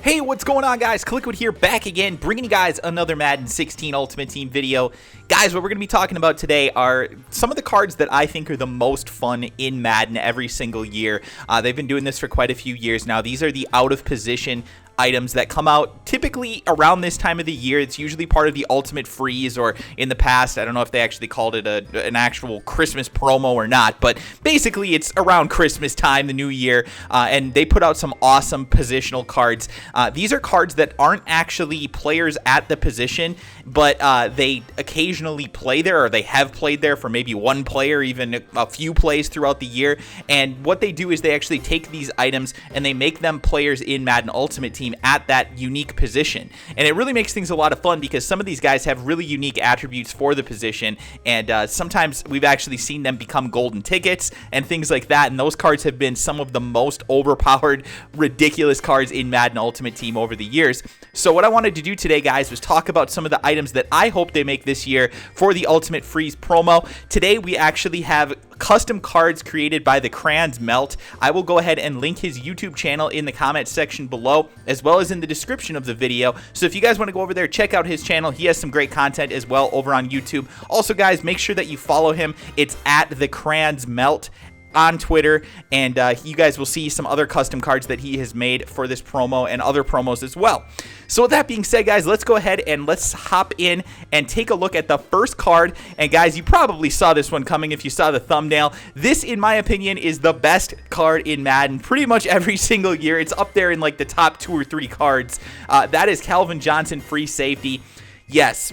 Hey, what's going on, guys? Kliquid here, back again, bringing you guys another Madden 16 Ultimate Team video. Guys, what we're going to be talking about today are some of the cards that I think are the most fun in Madden every single year. They've been doing this for quite a few years now. These are the out-of-position items that come out typically around this time of the year. It's usually part of the Ultimate Freeze, or in the past, I don't know if they actually called it an actual Christmas promo or not, but basically it's around Christmas time, the new year, and they put out some awesome positional cards. These are cards that aren't actually players at the position, but they occasionally play there, or they have played there for maybe one player, even a few plays throughout the year. And what they do is they actually take these items and they make them players in Madden Ultimate Team at that unique position. And it really makes things a lot of fun because some of these guys have really unique attributes for the position, and sometimes we've actually seen them become golden tickets and things like that, and those cards have been some of the most overpowered, ridiculous cards in Madden Ultimate Team over the years. So what I wanted to do today, guys, was talk about some of the items that I hope they make this year for the Ultimate Freeze promo. Today we actually have custom cards created by THECRAYONSMELT. I will go ahead and link his YouTube channel in the comments section below, as well as in the description of the video. So if you guys want to go over there, check out his channel. He has some great content as well over on YouTube. Also, guys, make sure that you follow him. It's at THECRAYONSMELT on Twitter, and you guys will see some other custom cards that he has made for this promo and other promos as well. So with that being said, guys, let's go ahead and let's hop in and take a look at the first card. And guys, you probably saw this one coming if you saw the thumbnail. This, in my opinion, is the best card in Madden pretty much every single year. It's up there in like the top 2 or 3 cards. That is Calvin Johnson, free safety. Yes,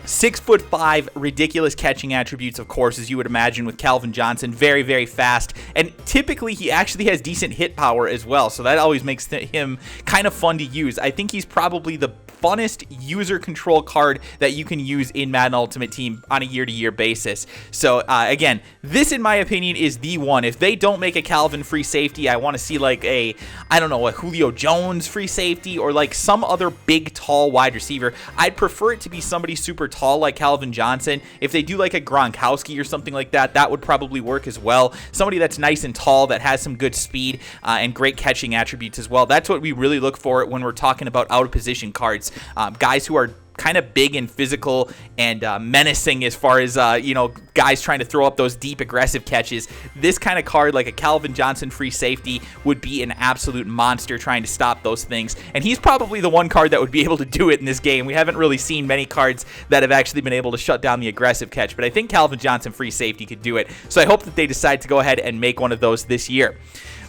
6'5", ridiculous catching attributes, of course, as you would imagine with Calvin Johnson. Very, very fast, and typically he actually has decent hit power as well, so that always makes him kind of fun to use. I think he's probably the funnest user control card that you can use in Madden Ultimate Team on a year-to-year basis. So again, this in my opinion is the one. If they don't make a Calvin free safety, I want to see like a, I don't know, a Julio Jones free safety, or like some other big tall wide receiver. I'd prefer it to be somebody super tall like Calvin Johnson. If they do like a Gronkowski or something like that, that would probably work as well. Somebody that's nice and tall, that has some good speed and great catching attributes as well. That's what we really look for when we're talking about out of position cards. Guys who are kind of big and physical and menacing as far as, you know, guys trying to throw up those deep aggressive catches. This kind of card, like a Calvin Johnson free safety, would be an absolute monster trying to stop those things. And he's probably the one card that would be able to do it in this game. We haven't really seen many cards that have actually been able to shut down the aggressive catch, but I think Calvin Johnson free safety could do it. So I hope that they decide to go ahead and make one of those this year.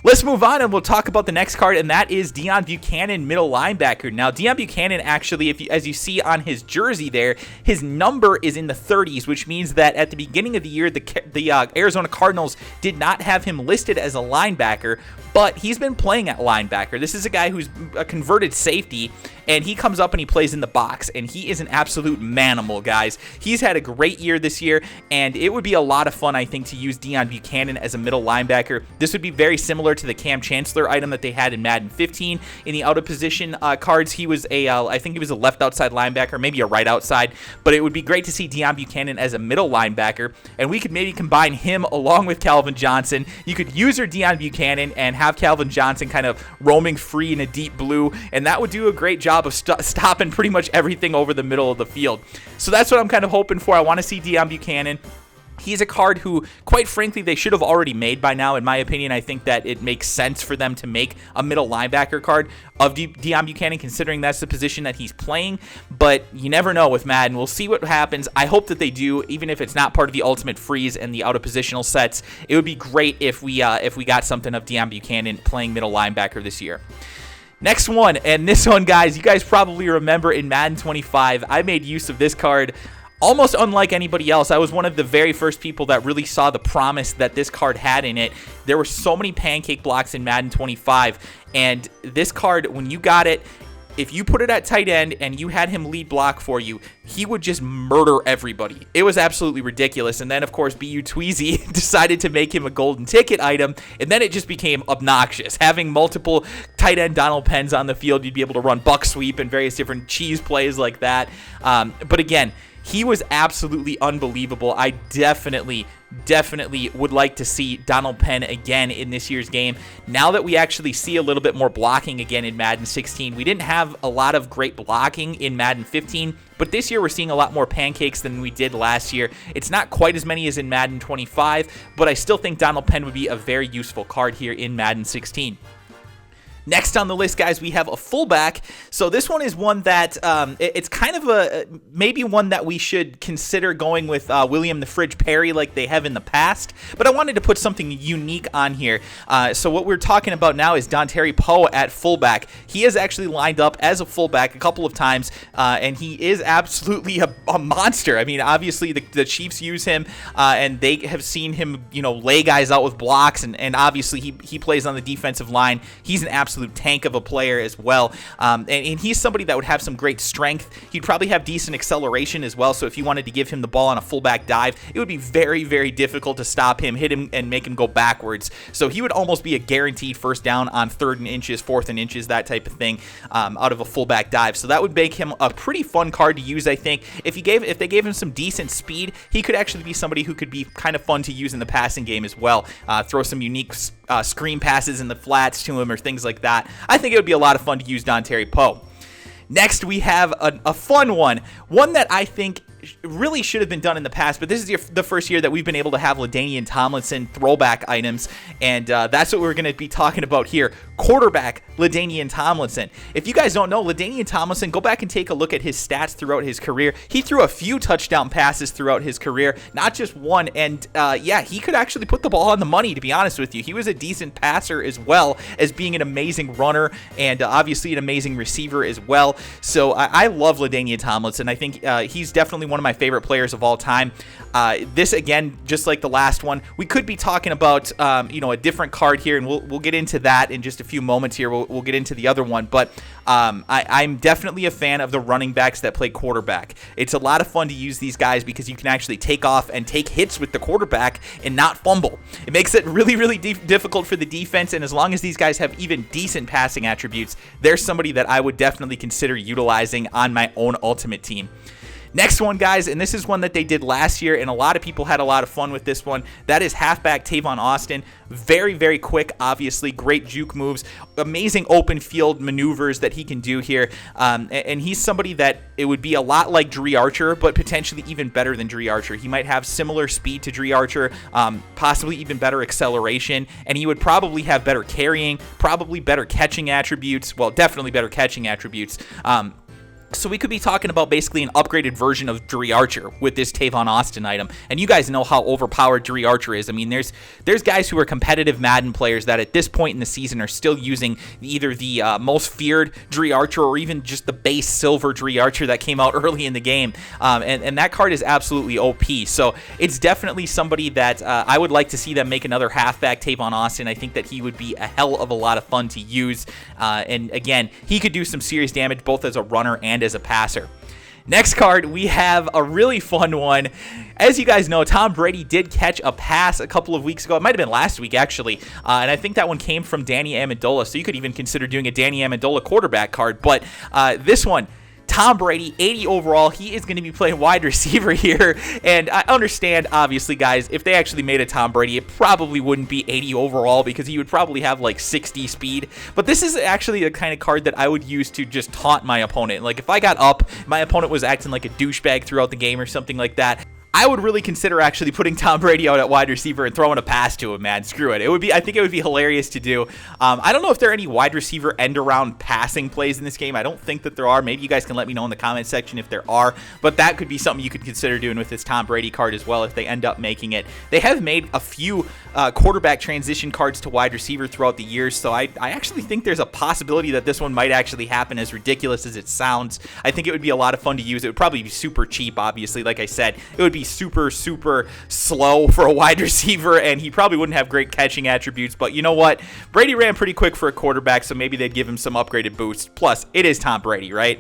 Let's move on and we'll talk about the next card, and that is Deon Buchanan, middle linebacker. Now, Deon Buchanan actually, as you see on his jersey there, his number is in the 30s, which means that at the beginning of the year, the Arizona Cardinals did not have him listed as a linebacker, but he's been playing at linebacker. This is a guy who's a converted safety, and he comes up and he plays in the box, and he is an absolute manimal, guys. He's had a great year this year, and it would be a lot of fun, I think, to use Deon Buchanan as a middle linebacker. This would be very similar to the Cam Chancellor item that they had in Madden 15 in the out of position cards. He was a, I think he was a left outside linebacker, maybe a right outside, but it would be great to see Deon Buchanan as a middle linebacker, and we could maybe combine him along with Calvin Johnson. You could use your Deon Buchanan and have Calvin Johnson kind of roaming free in a deep blue, and that would do a great job of stopping pretty much everything over the middle of the field. So that's what I'm kind of hoping for. I want to see Deon Buchanan. He's a card who, quite frankly, they should have already made by now. In my opinion, I think that it makes sense for them to make a middle linebacker card of Deon Buchanan, considering that's the position that he's playing. But you never know with Madden. We'll see what happens. I hope that they do, even if it's not part of the Ultimate Freeze and the out-of-positional sets. It would be great if we got something of Deon Buchanan playing middle linebacker this year. Next one, and this one, guys, you guys probably remember in Madden 25, I made use of this card almost unlike anybody else. I was one of the very first people that really saw the promise that this card had in it. There were so many pancake blocks in Madden 25, and this card, when you got it, if you put it at tight end and you had him lead block for you, he would just murder everybody. It was absolutely ridiculous. And then, of course, BU Tweezy decided to make him a golden ticket item, and then it just became obnoxious. Having multiple tight end Donald Penns on the field, you'd be able to run buck sweep and various different cheese plays like that. But again, He was absolutely unbelievable. I definitely would like to see Donald Penn again in this year's game. Now that we actually see a little bit more blocking again in Madden 16, we didn't have a lot of great blocking in Madden 15, but this year we're seeing a lot more pancakes than we did last year. It's not quite as many as in Madden 25, but I still think Donald Penn would be a very useful card here in Madden 16. Next on the list, guys, we have a fullback. So this one is one that it's kind of maybe one that we should consider going with William the Fridge Perry like they have in the past. But I wanted to put something unique on here. So what we're talking about now is Dontari Poe at fullback. He is actually lined up as a fullback a couple of times, and he is absolutely a monster. I mean, obviously the Chiefs use him, and they have seen him, lay guys out with blocks, and obviously he plays on the defensive line. He's an absolute tank of a player as well, and he's somebody that would have some great strength. He'd probably have decent acceleration as well, so if you wanted to give him the ball on a fullback dive, it would be very, very difficult to stop him, hit him, and make him go backwards. So he would almost be a guaranteed first down on 3rd and inches, 4th and inches, that type of thing, out of a fullback dive. So that would make him a pretty fun card to use, I think. If they gave him some decent speed, he could actually be somebody who could be kind of fun to use in the passing game as well. Throw some unique screen passes in the flats to him or things like that. I think it would be a lot of fun to use Dontari Poe. Next, we have a fun one that I think really should have been done in the past, but this is the first year that we've been able to have LaDainian Tomlinson throwback items, and that's what we're going to be talking about here. Quarterback LaDainian Tomlinson. If you guys don't know, LaDainian Tomlinson, go back and take a look at his stats throughout his career. He threw a few touchdown passes throughout his career, not just one, and yeah, he could actually put the ball on the money, to be honest with you. He was a decent passer as well as being an amazing runner, and obviously an amazing receiver as well. So I love LaDainian Tomlinson. I think he's definitely one of my favorite players of all time. This, again, just like the last one, we could be talking about a different card here, and we'll get into that in just a few moments here. We'll get into the other one, but I'm definitely a fan of the running backs that play quarterback. It's a lot of fun to use these guys because you can actually take off and take hits with the quarterback and not fumble. It makes it really, really difficult for the defense, and as long as these guys have even decent passing attributes, there's somebody that I would definitely consider utilizing on my own ultimate team. Next one, guys, and this is one that they did last year, and a lot of people had a lot of fun with this one. That is halfback Tavon Austin. Very, very quick, obviously. Great juke moves. Amazing open field maneuvers that he can do here. And he's somebody that it would be a lot like Dre Archer, but potentially even better than Dre Archer. He might have similar speed to Dre Archer, possibly even better acceleration, and he would probably have better carrying, probably better catching attributes. Well, definitely better catching attributes. So we could be talking about basically an upgraded version of Dre Archer with this Tavon Austin item. And you guys know how overpowered Dre Archer is. I mean, there's guys who are competitive Madden players that at this point in the season are still using either the most feared Dre Archer or even just the base silver Dre Archer that came out early in the game. And that card is absolutely OP. So it's definitely somebody that I would like to see them make another halfback Tavon Austin. I think that he would be a hell of a lot of fun to use. And again, he could do some serious damage both as a runner and as a passer. Next card, we have a really fun one. As you guys know, Tom Brady did catch a pass a couple of weeks ago. It might have been last week, actually. And I think that one came from Danny Amendola. So you could even consider doing a Danny Amendola quarterback card. But this one, Tom Brady, 80 overall. He is going to be playing wide receiver here. And I understand, obviously, guys, if they actually made a Tom Brady, it probably wouldn't be 80 overall because he would probably have like 60 speed. But this is actually the kind of card that I would use to just taunt my opponent. Like if I got up, my opponent was acting like a douchebag throughout the game or something like that, I would really consider actually putting Tom Brady out at wide receiver and throwing a pass to him, man. Screw it. I think it would be hilarious to do. I don't know if there are any wide receiver end-around passing plays in this game. I don't think that there are. Maybe you guys can let me know in the comment section if there are. But that could be something you could consider doing with this Tom Brady card as well if they end up making it. They have made a few quarterback transition cards to wide receiver throughout the years, so I actually think there's a possibility that this one might actually happen, as ridiculous as it sounds. I think it would be a lot of fun to use. It would probably be super cheap, obviously. Like I said, it would be super slow for a wide receiver, and he probably wouldn't have great catching attributes, but you know what? Brady ran pretty quick for a quarterback, so maybe they'd give him some upgraded boost. Plus, it is Tom Brady, right?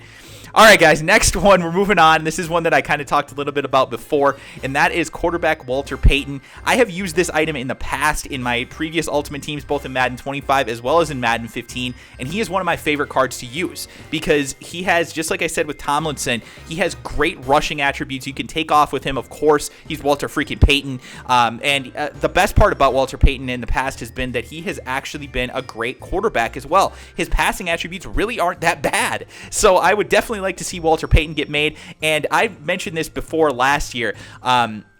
All right, guys, next one, we're moving on. This is one that I kind of talked a little bit about before, and that is quarterback Walter Payton. I have used this item in the past in my previous Ultimate Teams, both in Madden 25 as well as in Madden 15, and he is one of my favorite cards to use because he has, just like I said with Tomlinson, he has great rushing attributes. You can take off with him, of course. He's Walter freaking Payton, and the best part about Walter Payton in the past has been that he has actually been a great quarterback as well. His passing attributes really aren't that bad, so I would definitely like to see Walter Payton get made. And I mentioned this before last year.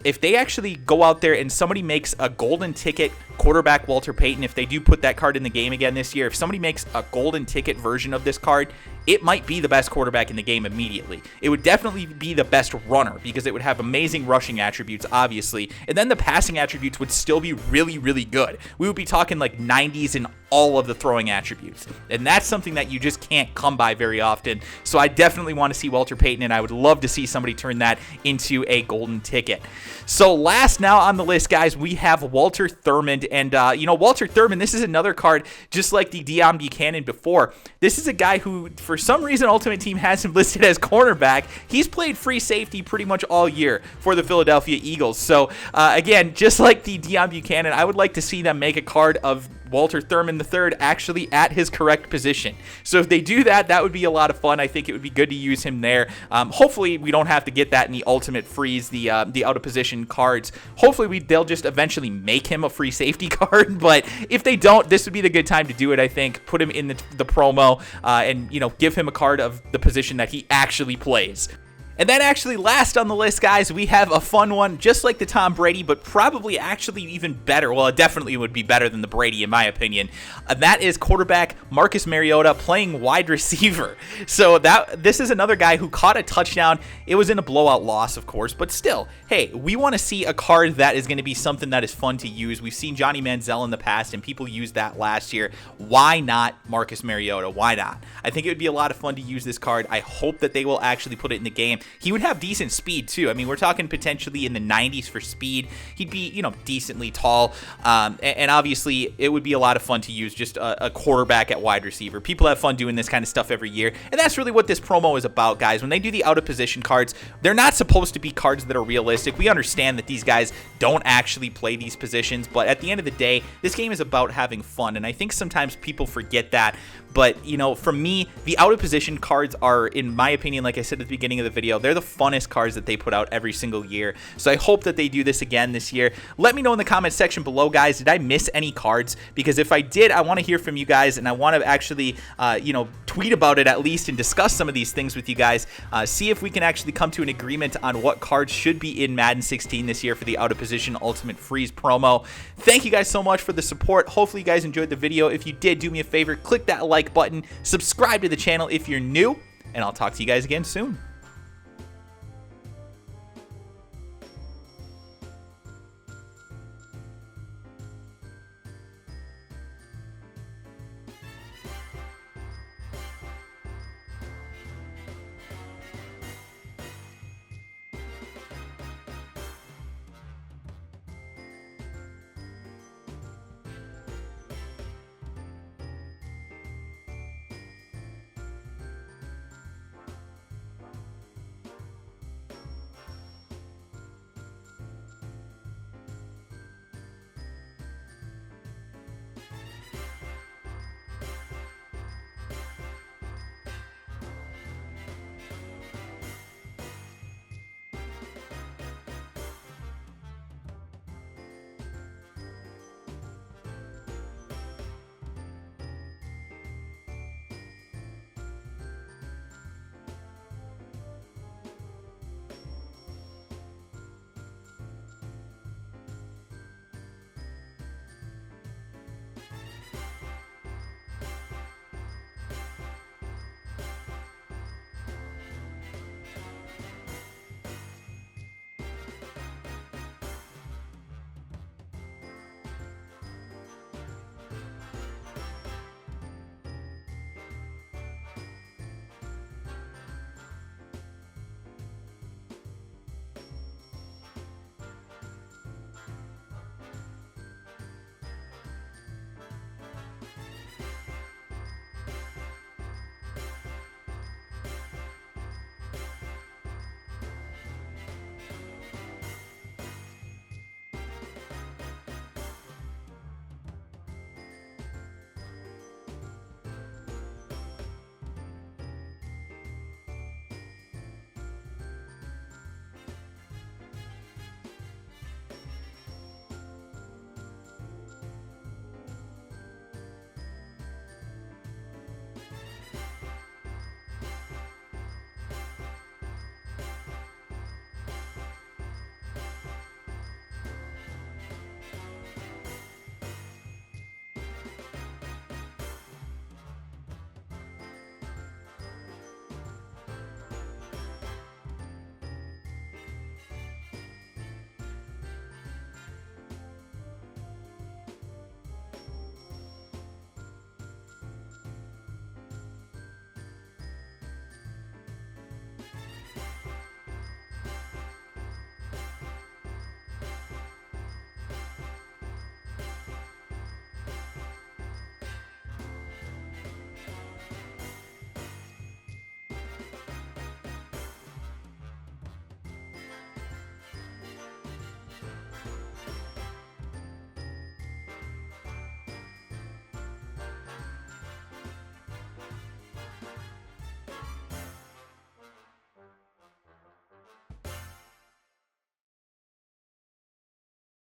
If they actually go out there and somebody makes a golden ticket quarterback Walter Payton, if they do put that card in the game again this year, if somebody makes a golden ticket version of this card, it might be the best quarterback in the game immediately. It would definitely be the best runner because it would have amazing rushing attributes, obviously, and then the passing attributes would still be really, really good. We would be talking like 90s in all of the throwing attributes, and that's something that you just can't come by very often. So I definitely want to see Walter Payton, and I would love to see somebody turn that into a golden ticket. So last now on the list, guys, we have Walter Thurman, and Walter Thurman, this is another card just like the Deon Buchanan before. This is a guy who, for some reason, Ultimate Team has him listed as cornerback. He's played free safety pretty much all year for the Philadelphia Eagles. So again, just like the Deon Buchanan, I would like to see them make a card of Walter Thurman III actually at his correct position. So if they do that, that would be a lot of fun. I think it would be good to use him there. Hopefully we don't have to get that in the Ultimate Freeze, the out of position cards. Hopefully they'll just eventually make him a free safety card, but if they don't, this would be the good time to do it, I think. Put him in the promo and give him a card of the position that he actually plays. And then actually last on the list, guys, we have a fun one, just like the Tom Brady, but probably actually even better. Well, it definitely would be better than the Brady, in my opinion. That is quarterback Marcus Mariota playing wide receiver. So this is another guy who caught a touchdown. It was in a blowout loss, of course, but still, hey, we want to see a card that is going to be something that is fun to use. We've seen Johnny Manziel in the past, and people used that last year. Why not Marcus Mariota? Why not? I think it would be a lot of fun to use this card. I hope that they will actually put it in the game. He would have decent speed too. I mean, we're talking potentially in the 90s for speed. He'd be, decently tall. And obviously, it would be a lot of fun to use just a quarterback at wide receiver. People have fun doing this kind of stuff every year. And that's really what this promo is about, guys. When they do the out of position cards, they're not supposed to be cards that are realistic. We understand that these guys don't actually play these positions. But at the end of the day, this game is about having fun. And I think sometimes people forget that. But, for me, the out of position cards are, in my opinion, like I said at the beginning of the video, they're the funnest cards that they put out every single year. So I hope that they do this again this year. Let me know in the comment section below, guys. Did I miss any cards? Because if I did, I want to hear from you guys, and I want to actually, tweet about it at least and discuss some of these things with you guys. See if we can actually come to an agreement on what cards should be in Madden 16 this year for the out of position Ultimate Freeze promo. Thank you guys so much for the support. Hopefully you guys enjoyed the video. If you did, do me a favor, click that like button, subscribe to the channel if you're new, and I'll talk to you guys again soon.